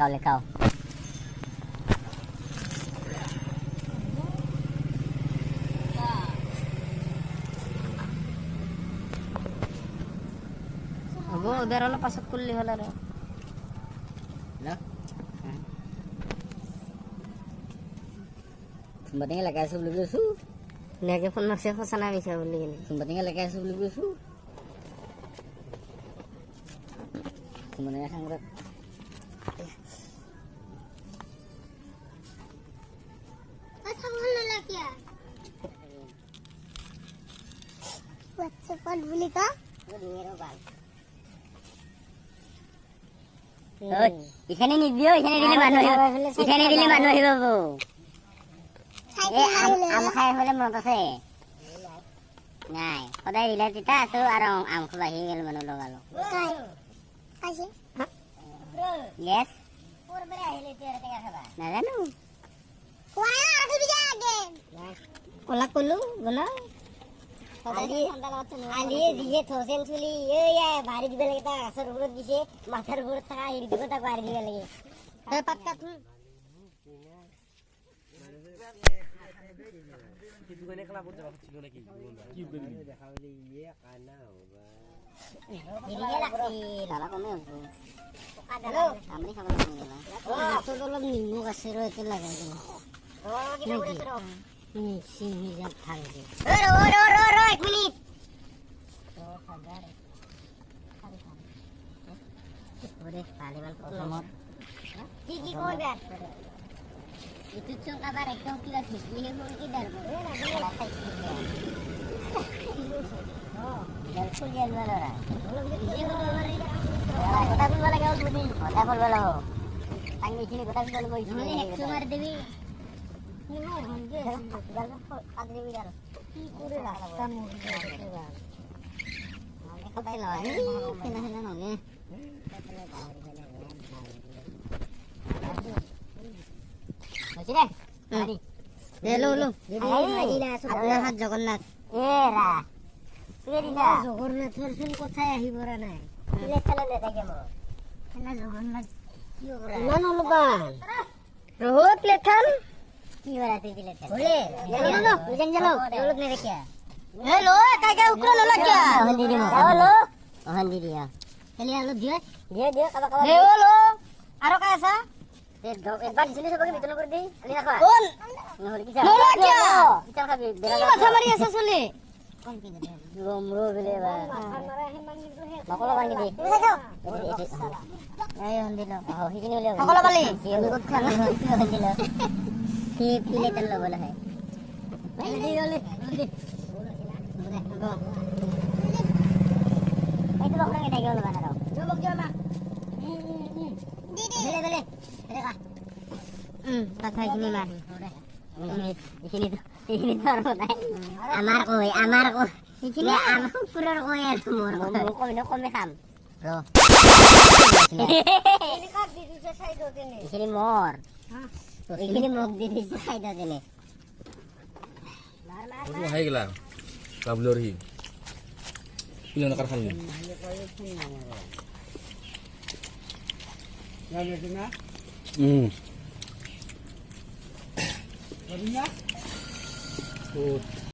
Lekau. Biar lo pasok kulli wala ro. No? Sembatnya lagi asup lebih su. Lagi phone masih sana bisa beli ini. Sembatnya lagi asup lebih su. Sebenarnya sangat. Asal mana lagi ya? Buat cepat beli kah? এখানে নিদিও এখানে দিলে মানুহ এখানে দিলে মানুহ আহিব বৌ আম খাই হলে মনত আছে নাই সদায় দিলে তিতা আছো আৰু আম খুব আহি গেল মানুহ লগালো ইয়েছ নাজানো কলা কলো বলা আলিয়ে দিয়ে থসেন চুলি বাড়ি দিবে লাগে তা গাছের উপর দিছে মাথার উপর থাকা হিড়ি দিব তা বাড়ি দিবে লাগে পাক্কা তুই নিমু গাছের লাগাই Sini jam tangge. Ro, 1 minit. Udah, balik nomor. Gigi kau biar. Itu cuma kabar itu kita gigi mau kita Dari kuliah dulu lah. Kita pun boleh kau budi. Kita pun boleh. Tanggi sini kita pun boleh. Ini cuma dewi. Ini mau hange, jalan agri biar. Pure lah, kamu biar. Apa lagi? Kena nongnya. Masih deh. Hari. Lo. Ayo sudah Jagannath. Era. Era. Jagannath দর্শন কোথায় আহিব রা নাই? ইলে চলে দেখে মো। কেনা Jagannath কি ওরা? না নলবান। রোহত লেখান কি বলাতে দিলে বলে জানো বুঝেন জানো লোক ने देखा हेलो काय उकरो लो क्या हंदी रे हेलो हंदी रे चलिए लो दे कबा हेलो आरो काय असा ते एक बार जिने सबके बितन कर दे अनि राखा कोन नहर की लो क्या चल खाबी बेरा माथा मारी असा चले कोन की दे रोमरो बेले बा माथा मारा हे मांगी तो हे नकलो मांगी दे आय हंदी लो हो हिकिनि ले नकलो बाली की गत खाना हंदी लो pilih telur boleh hai. Boleh. Itu orang yang dah mana tau? Coba mana? Boleh. Mereka. Pakai sini mah. Ini taruh dah. Amar ko. Ini amar pura ko ya semua. Mau ko ham. Bro. Ini kan di saya itu ini. Ini mor. Ini mau di saya ini. Itu hai gila. Kablori. Ilang nakarhan ni. Lagi na?